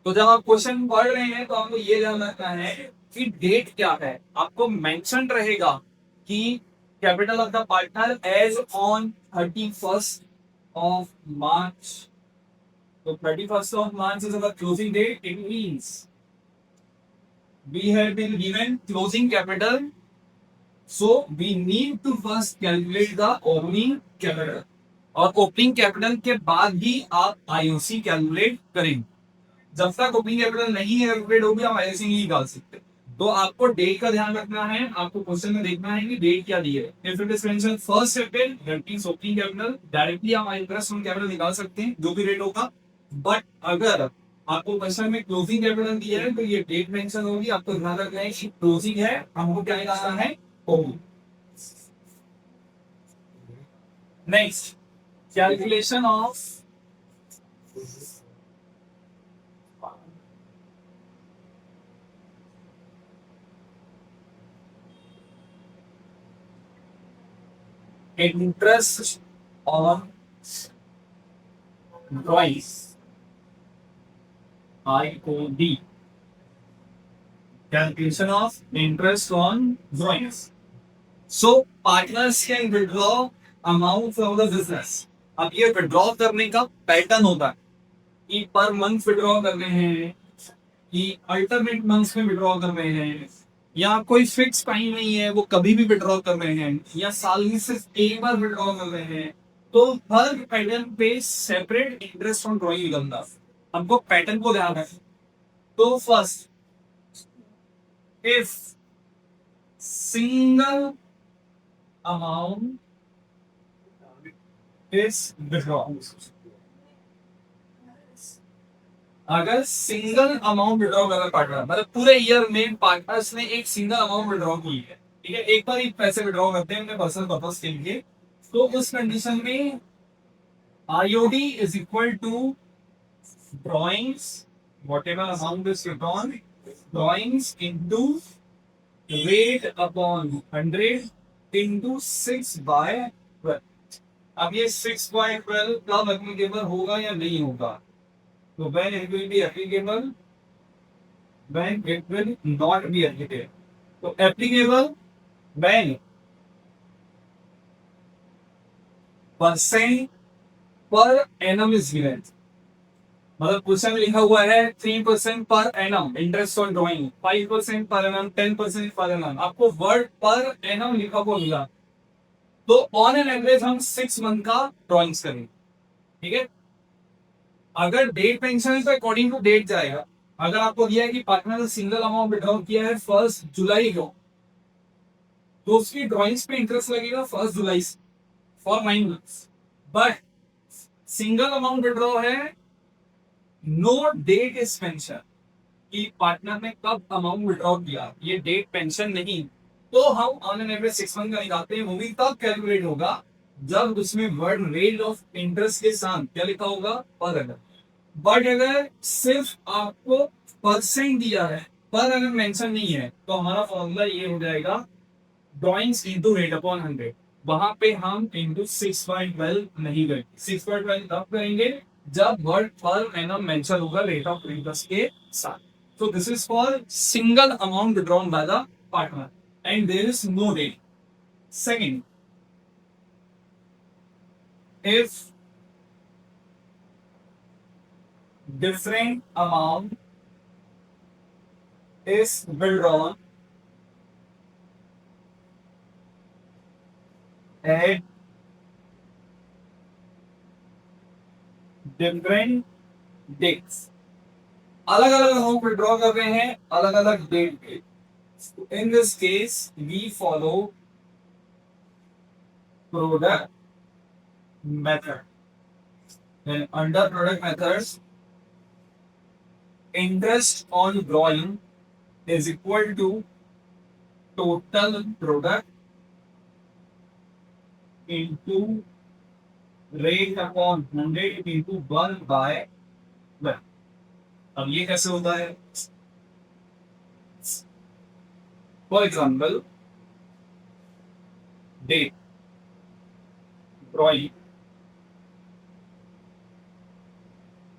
तो जब आप क्वेश्चन पढ़ रहे हैं तो आपको ये ध्यान रखना है कि डेट क्या है. आपको मेंशन रहेगा कि capital of the partner as on 31st of March. तो 31st of March is our closing date. It means we have been given closing capital, so we need to first calculate the opening capital, और opening capital के बाद ही आप IOC calculate करेंगे. जब तक opening capital नहीं calculate होगी आप आईओसी नहीं निकाल सकते. तो आपको डेट का ध्यान रखना है. आपको क्वेश्चन में देखना है कि डेट क्या दी है. If it is mention 1st April, that means opening capital, directly आप इंटरेस्ट ऑन कैपिटल निकाल सकते हैं जो भी रेट होगा. बट अगर आपको क्वेश्चन में क्लोजिंग कैपिटल दिया है तो ये डेट मेंशन होगी. आपको ध्यान रखना है कि क्लोजिंग है, हमको क्या निकालना है, opening. Next, calculation of interest on drawings. IOD, calculation of interest on drawings. So partners can withdraw amount from the business. अब ये विड्रॉ करने का पैटर्न होता है कि पर मंथ विड्रॉ कर रहे हैं, कि अल्टरनेट मंथ्स में विड्रॉ कर रहे हैं, या कोई फिक्स टाइम नहीं है वो कभी भी विड्रॉ कर रहे हैं, या साल में सिर्फ एक बार विड्रॉ कर रहे हैं, तो हर पैटर्न पे सेपरेट इंटरेस्ट ऑन ड्रॉइंग निकलता है। हमको पैटर्न को ध्यान रखें। तो first, if single amount is withdraw, अगर सिंगल अमाउंट विड्रॉ कर पार्टनर, मतलब पूरे ईयर में पार्टनर्स ने एक सिंगल अमाउंट विड्रॉ की है, ठीक है, एक बार ही पैसे विड्रॉ करते हैं अपने पर्सनल पर्पस के लिए, तो उस कंडीशन में IOD is equal to drawings, whatever amount is withdrawn, drawings into rate upon 100 into 6/12। अब ये 6/12 कब एप्लीकेबल होगा या नहीं होगा? तो when it will be applicable, when it will not be applicable. तो applicable when percent per annum is given, मतलब क्वेश्चन में लिखा हुआ है 3% पर annum interest on drawing, 5% per annum, 10% per annum, आपको वर्ड पर एनम लिखा हुआ मिला, तो ऑन एन एवरेज हम 6 मंथ का ड्रॉइंग्स करेंगे, ठीक है। अगर डेट पेंशन है तो अकॉर्डिंग टू डेट जाएगा। अगर आपको दिया है कि पार्टनर ने सिंगल अमाउंट विड्रॉ किया है 1 जुलाई को, तो उसकी ड्रॉइंग्स पे इंटरेस्ट लगेगा 1 जुलाई से for 9 months. But single amount withdraw है, नो डेट इज पेंशन, कि पार्टनर ने कब अमाउंट विड्रॉ किया, ये डेट पेंशन नहीं, तो हम ऑन एन एवरेज 6 मंथ का निकालते हैं, वो भी तब कैलकुलेट होगा जब उसमें वर्ड रेट ऑफ इंटरेस्ट के साथ क्या लिखा होगा, पर एनम। बट अगर सिर्फ आपको परसेंट दिया है, पर अगर मेंशन नहीं है, तो हमारा फॉर्मूला ये हो जाएगा ड्रॉइंग्स इनटू रेट अपॉन 100। वहां पे हम इनटू 6/12 नहीं करेंगे, 6/12 तब करेंगे जब वर्ड पर एनम मेंशन होगा रेट ऑफ इंटरेस्ट के साथ। So this is for single amount withdrawn by the partner and there is no date. Second, if different amount is withdrawn at different dates, अलग अलग amount withdraw कर रहे हैं अलग अलग डेट पे, in this case we follow product method, and under product methods interest on drawing is equal to total product into rate upon 100 into 1/1। अब ये कैसे होता है? For example, date drawing,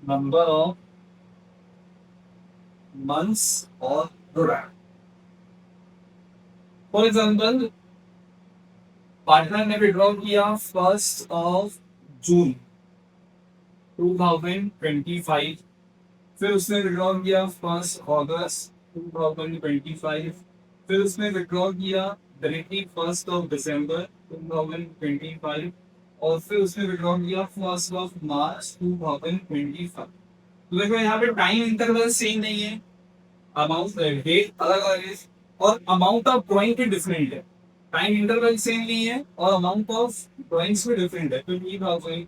number of months और product. For example, partner ने withdraw किया 1 जून 2025, फिर उसने विड्रॉ किया 1 अगस्त 2025, फिर उसने विड्रॉ किया डायरेक्टली 1 दिसंबर 2025, और फिर उसने विड्रॉ किया 1 मार्च 2025। तो देखो यहाँ पे टाइम इंटरवल सेम नहीं है, अमाउंट डेट अलग अलग है, और अमाउंट ऑफ ड्रॉइंग भी डिफरेंट है। टाइम इंटरवल सेम नहीं है और अमाउंट ऑफ ड्रॉइंग्स भी डिफरेंट है, 20,000,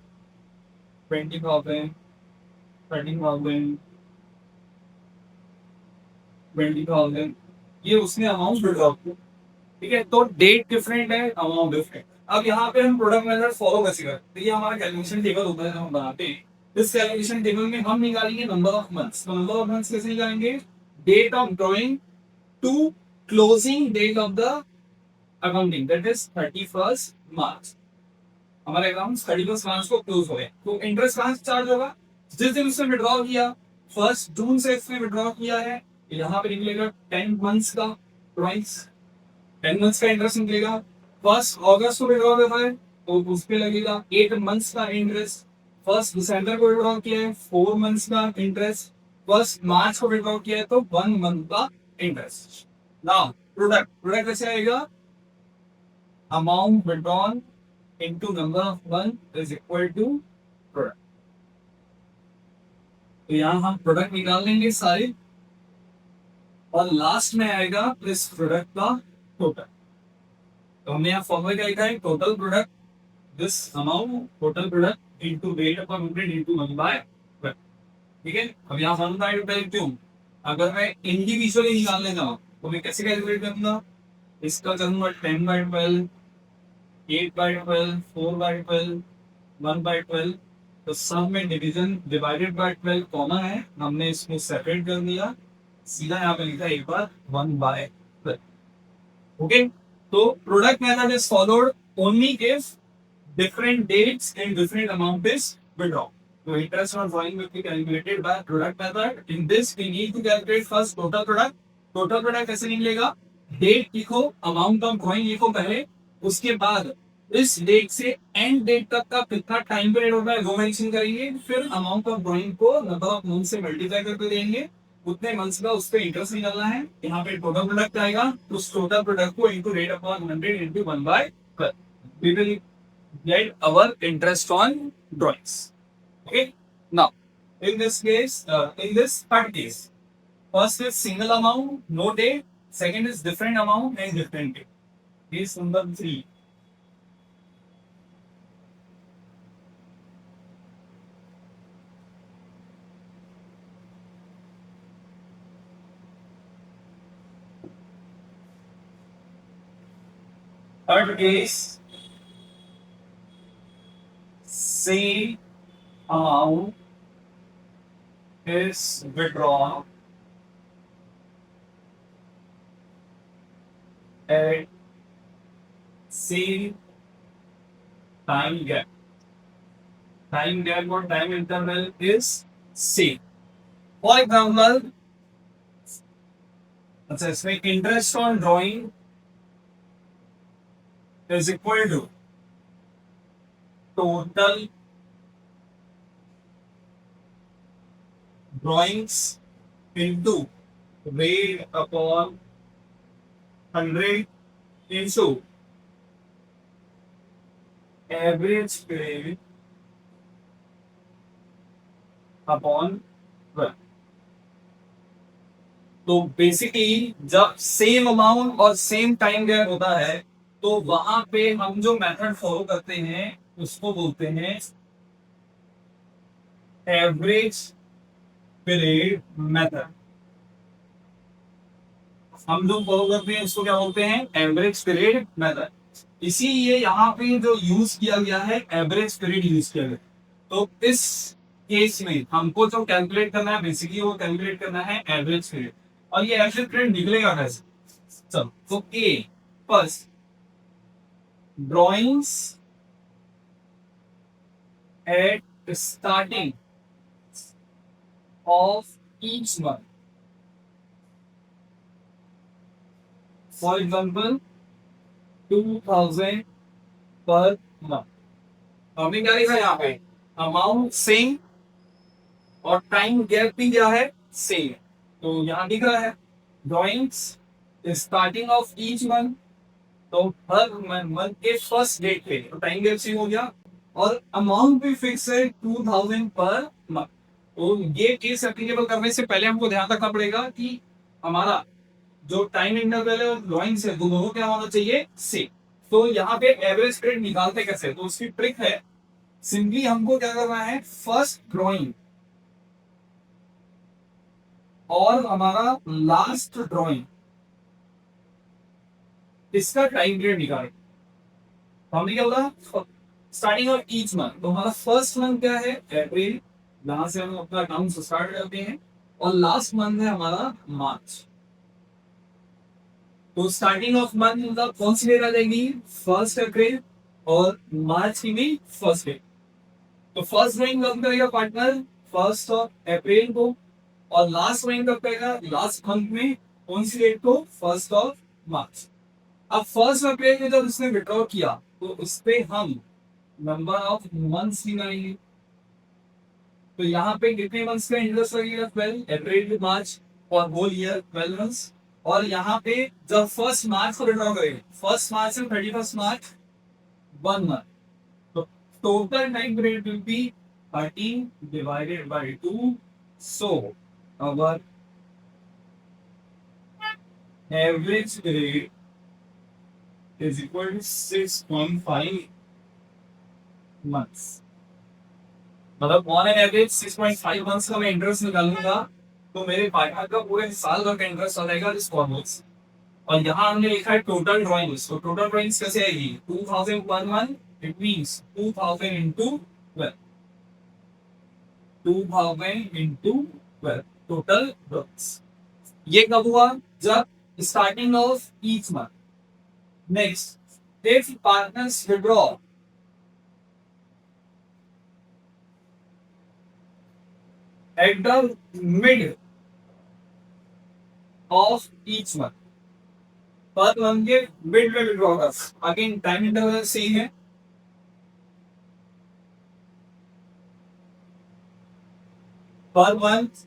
20,000, 13,000, 20,000, ये उसने अमाउंट विड्रॉ किया, ठीक है। तो डेट डिफरेंट है, अमाउंट डिफरेंट। अब यहाँ पे हम प्रोडक्ट मेथड फॉलो कैसे करते हैं? तो ये हमारा कैलकुलेशन टेबल होता है जो हम बनाते हैं। इस कैलकुलेशन टेबल में हम निकालेंगे नंबर ऑफ मंथ्स। तो नंबर ऑफ मंथ्स कैसे निकालेंगे? Date of drawing to closing date of the accounting, that is 31 March. हमारा अकाउंट 31 मार्च को क्लोज हो गया, तो इंटरेस्ट कहाँ से चार्ज होगा? जिस दिन उसने विड्रॉ किया फर्स्ट जून से इसने विड्रॉ किया है, यहाँ पे निकलेगा 10 मंथ्स का प्राइस, 10 मंथ्स का इंटरेस्ट निकलेगा। फर्स्ट अगस्त को विड्रॉ करना है तो उस पे लगेगा 8 मंथ्स का इंटरेस्ट। फर्स्ट दिसंबर को विड्रॉ किया है 4 मंथ्स का इंटरेस्ट। फर्स्ट मार्च को विड्रॉ किया है तो 1 मंथ का इंटरेस्ट। नाउ प्रोडक्ट, प्रोडक्ट कैसे आएगा? Amount withdrawn into number of month is equal to product. तो यहां हम प्रोडक्ट निकाल लेंगे सारे और लास्ट में आएगा इस प्रोडक्ट का टोटल। तो हमने यहाँ फॉर्मूला क्या लिखा है? Total product this amount total product into rate upon 100 into 1/12। ठीक है, अब यहाँ 1/12 क्यों? अगर मैं इंडिविजुअली निकालने जाऊँ तो मैं कैसे कैलकुलेट करूंगा? इसका करूंगा 10/12, 8/12, 4/12, 1/12। तो सब में डिवीजन डिवाइडेड बाय 12 कॉमन है, हमने इसको सेपरेट कर दिया, सीधा यहाँ पे लिखा एक बार 1/12। ओके, तो product method is followed only if different dates and different amount is withdrawn. So interest on drawing will be calculated by product method. In this we need to calculate first total product. Total product कैसे निकलेगा? Date लिखो, amount of drawing लिखो पहले, उसके बाद इस date से and date तक का कितना टाइम पीरियड होगा है वो मेंशन करेंगे, फिर अमाउंट ऑफ ड्रॉइंग को नंबर ऑफ मंथ से मल्टीप्लाई करके देंगे, उतने मंथ्स का उस पर इंटरेस्ट निकालना है। यहाँ पे टोटल प्रोडक्ट आएगा, उस टोटल प्रोडक्ट को into rate upon 100 into 1/12 we will get our interest on drawings. Okay, now in this case, in this third case, first is single amount, no date. Second is different amount and different date. Case number 3. Third case, same amount is withdrawn at same time gap. Time gap or time interval is same. For example, अच्छा इसमें interest on drawing is equal to total drawings into rate upon 100 into average period upon 12। तो basically जब same amount और same time gap होता है तो वहां पे हम जो मेथड फॉलो करते हैं उसको बोलते हैं एवरेज पीरियड मेथड। हम जो फॉलो करते हैं उसको क्या बोलते हैं? Average period method. इसीलिए यहाँ पे जो यूज किया गया है एवरेज पीरियड यूज किया गया। तो इस केस में हमको जो कैलकुलेट करना है बेसिकली वो कैलकुलेट करना है एवरेज पीरियड। और ये एवरेज पीरियड निकलेगा कैसे? चलो तो ए first drawings at starting of each month. For example, 2000 per month. हमने क्या लिखा है यहाँ पे? अमाउंट सेम और टाइम गैप भी क्या है? सेम। तो यहाँ लिख रहा है drawings starting of each month, तो हर मंथ के फर्स्ट डेट पे तो टाइम गैप सेम हो गया और अमाउंट भी फिक्स है 2000 पर मंथ। तो ये केस एप्लीकेबल करने से पहले हमको ध्यान रखना पड़ेगा कि हमारा जो टाइम इंटरवल है और ड्रॉइंग से दोनों क्या होना चाहिए? सेम। तो यहाँ पे एवरेज पीरियड निकालते कैसे? तो उसकी ट्रिक है, सिंपली हमको क्या करना है, फर्स्ट ड्रॉइंग और हमारा लास्ट ड्रॉइंग इसका टाइम पीरियड निकालें। हमने क्या बोला? स्टार्टिंग ऑफ ईच मंथ, तो हमारा फर्स्ट मंथ क्या है? अप्रैल, यहां से हम अपना अकाउंट स्टार्ट करते हैं और लास्ट मंथ है हमारा मार्च। तो स्टार्टिंग ऑफ मंथ मतलब कौन सी डेट आ जाएगी? फर्स्ट अप्रैल और मार्च की भी फर्स्ट डेट। तो फर्स्ट ड्रॉइंग कब करेगा पार्टनर? फर्स्ट ऑफ अप्रैल को और लास्ट महीने कब करेगा, लास्ट मंथ में कौन सी डेट को, 1 मार्च। अब 1 अप्रैल में जब उसने विड्रॉ किया तो उस पे हम नंबर ऑफ मंथ्स निकालेंगे। तो यहाँ पे कितने मंथ्स का इंटरेस्ट लगेगा, 12, अप्रैल टू मार्च और होल ईयर 12 मंथ्स। और यहाँ पे जब 1 मार्च को विड्रॉ करेंगे, 1 मार्च से 31 मार्च, 1 मंथ, तो total time period will B 13 divided by 2, so our average period is equal to 6.5 months। मतलब ऑन एन एवरेज 6.5 मंथ्स का मैं इंटरेस्ट निकालूंगा तो मेरे पार्टनर का पूरे साल भर का इंटरेस्ट आ जाएगा दिस फॉर्मूल्स। और यहाँ हमने लिखा है टोटल ड्रॉइंग्स, तो टोटल ड्रॉइंग्स कैसे आएगी, 2000 per month, it means 2000 into 12, 2000 into 12 total drawings. ये कब हुआ, जब starting of each month. Next, if partners withdraw at the mid of each month, per month के मिड में विड्रॉ कर, अगेन टाइम इंटरवल सेम है, पर मंथ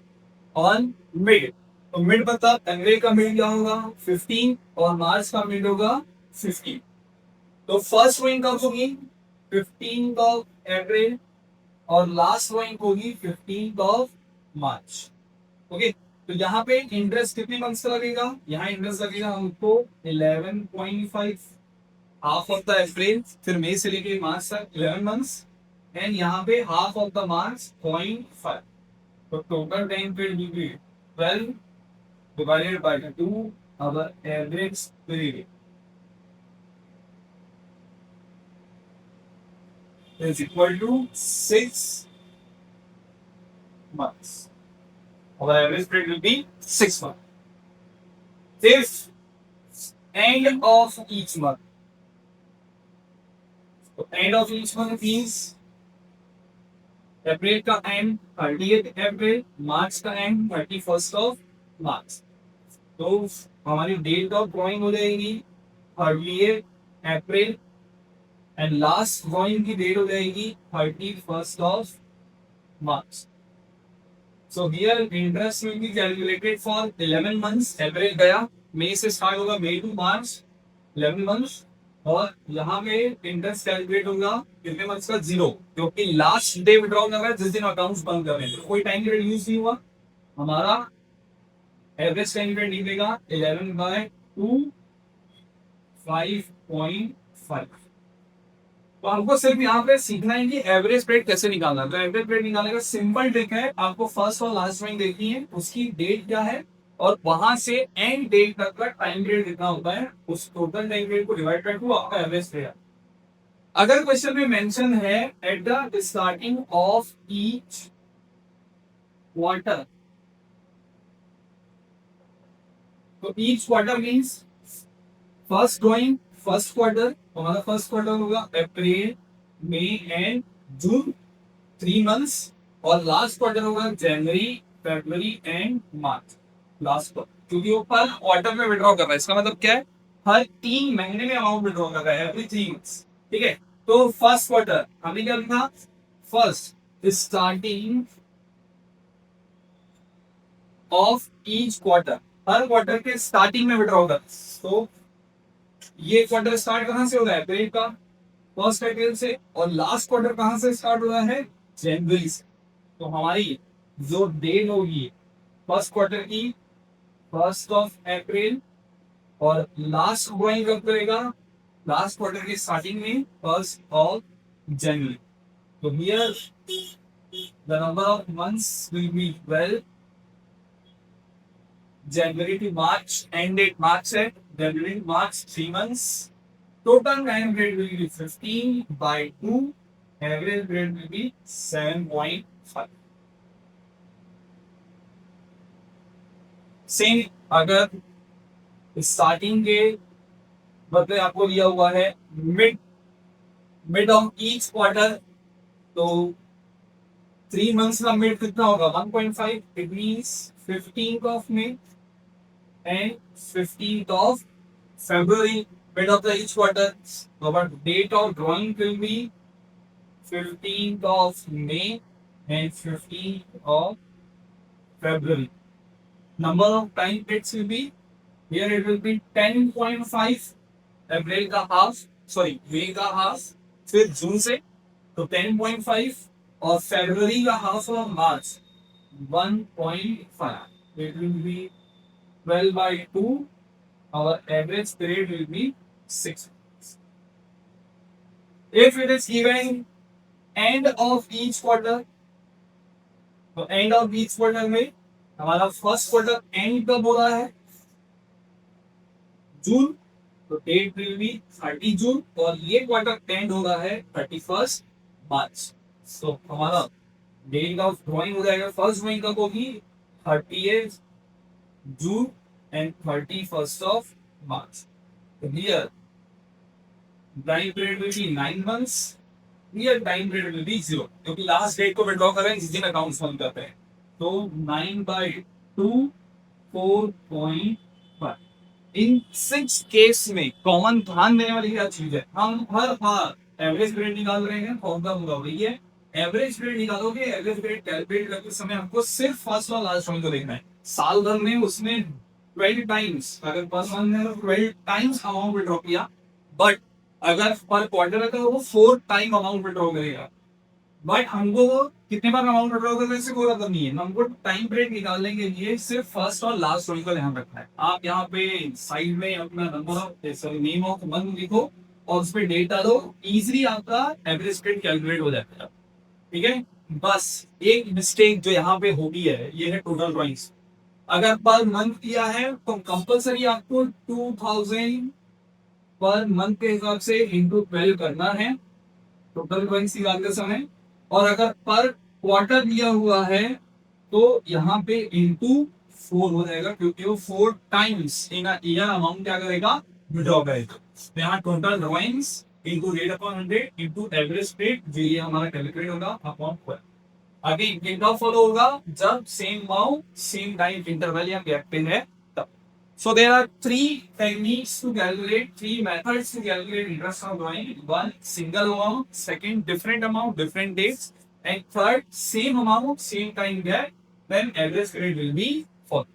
ऑन मिड। तो mid मतलब अप्रैल का मिड क्या होगा 15 और मार्च का मिड होगा 15। तो फर्स्ट रोइंग कब होगी 15 ऑफ अप्रैल और लास्ट रोइंग होगी 15 ऑफ मार्च। ओके, तो यहाँ पे इंटरेस्ट कितने मंथ्स का लगेगा, यहाँ इंटरेस्ट लगेगा हमको 11.5, हाफ ऑफ द अप्रैल, फिर मई से लेके मार्च तक 11 मंथ्स, एंड यहाँ पे हाफ ऑफ द मार्च 0.5। तो total time period will be 12 divided by 2, our average period is equal to 6 months। Our average period will be 6 months. If end of each month, so end of each month means अप्रैल का and 30th अप्रैल, मार्च का and 31st of March. तो हमारी date of drawing हो जाएगी 30th April and last drawing की date हो जाएगी 31st of March. So here interest will be calculated for 11 months। अप्रैल गया, मई से स्टार्ट होगा, मई टू मार्च 11 मंथ्स, और यहाँ पे इंटरेस्ट कैलकुलेट होगा कितने मंथ्स का, 0, क्योंकि लास्ट डे विड्रॉ कर रहा है जिस दिन अकाउंट्स बंद कर रहे हैं, तो कोई टाइम पीरियड यूज नहीं हुआ, हमारा एवरेज टाइम पीरियड निकलेगा 11/2 5.5। तो हमको सिर्फ यहाँ पे सीखना है कि एवरेज रेट कैसे निकालना है। तो एवरेज रेट निकालने का सिंपल ट्रिक है, आपको फर्स्ट और लास्ट में देखनी है उसकी डेट क्या है, और वहां से एंड डेट तक का टाइम पीरियड कितना होता है, उस टोटल टाइम पीरियड को डिवाइड करके वो आपका एवरेज रेट है। अगर क्वेश्चन में मेंशन है at the starting of each quarter, तो each quarter means first drawing first quarter, तो हमारा फर्स्ट क्वार्टर होगा April May and June, 3 months, और लास्ट क्वार्टर होगा January February and March, last quarter, क्योंकि वो पर क्वार्टर में विड्रॉ कर रहा है। इसका मतलब क्या है, हर 3 महीने में अमाउंट विड्रॉ कर रहा है, एवरी 3 मंथ्स। ठीक है, तो फर्स्ट क्वार्टर हमने क्या लिखा, first starting of each quarter, her quarter के स्टार्टिंग में विड्रॉ कर, तो ये क्वार्टर स्टार्ट कहां से हो रहा है, अप्रैल का 1 अप्रैल से, और लास्ट क्वार्टर कहां से स्टार्ट हो रहा है, जनवरी से। तो हमारी जो डेट होगी फर्स्ट क्वार्टर की 1 अप्रैल, और लास्ट ड्रॉइंग कब करेगा, लास्ट क्वार्टर की स्टार्टिंग में 1 जनवरी। तो here the number of months will be 12, January to March, and date March है, January to March 3 months, total time period will be 15/2, average period will be 7.5। Same अगर starting के बदले आपको दिया हुआ है मिड ऑफ ईच क्वार्टर, तो 3 months का मिड कितना होगा 1.5, it means 15th of May and 15th of February, mid of the each quarter. So our date of drawing will be 15th of May and 15th of February. Number of time dates will be, here it will be 10.5 अप्रैल का half, sorry May का half, फिर जून से तो 10.5 और फरवरी का half और मार्च 1.5. It will be 12 by 2. Our average period will be 6 months. If it is given end of each quarter, तो end of each quarter में हमारा फर्स्ट क्वार्टर एंड कब हो रहा है जून, तो डेट विल बी 30 जून और ये क्वार्टर एंड हो रहा है 31 मार्च. तो हमारा डेट ऑफ ड्रॉइंग हो जाएगा फर्स्ट ड्रॉइंग कब होगी 30 June and 31 of March. Here time period will be 9 months, here time period will be 0 क्योंकि लास्ट डेट को विड्रॉ करें जिस दिन अकाउंट फॉर्म करते हैं. तो 9/2 4.5. इन 6 केस में कॉमन ध्यान देने वाली क्या चीज है, हम हर बार एवरेज पीरियड निकाल रहे हैं. फॉर्मूला होगा वही है, एवरेज पीरियड निकालोगे. एवरेज पीरियड कैलकुलेट करते समय हमको सिर्फ फर्स्ट और लास्ट वन को देखना है. साल भर में उसने 12 टाइम्स, अगर पर मंथ में 12 टाइम्स अमाउंट विड्रॉ किया, बट अगर पर क्वार्टर है तो वो 4 टाइम अमाउंट विड्रॉ करेगा. बट हमको कितने बार अमाउंट विड्रॉ करने से कोई मतलब नहीं है. हमको टाइम पीरियड निकालने के लिए सिर्फ फर्स्ट और लास्ट रोल का ध्यान रखना है. आप यहाँ पे साइड में अपना number sorry name of month लिखो और उस पर डेट डालो, इजीली आपका एवरेज पीरियड कैलकुलेट हो जाता है. ठीक है, बस एक मिस्टेक जो यहाँ पे होगी है ये है टोटल ड्रॉइंग्स. अगर पर मंथ किया है तो कंपलसरी आपको 2000 पर मंथ के हिसाब से इंटू 12 करना है टोटल ड्रॉइंग्स निकालते समय. और अगर पर क्वार्टर दिया हुआ है तो यहाँ पे इंटू 4 हो जाएगा क्योंकि वो 4 टाइम्स इन ईयर अमाउंट क्या करेगा विड्रॉ करेगा. तो यहाँ total drawings into rate upon 100 into average rate जो ये हमारा कैलकुलेट होगा अपॉन 12. आगे कितना फॉलो होगा जब same amount same time interval या गैप पे है तब. So there are 3 techniques to calculate, 3 methods to calculate interest on drawing. One, single amount. Second, different amount, different dates. And third, same amount, same time gap. Then average period will be 4.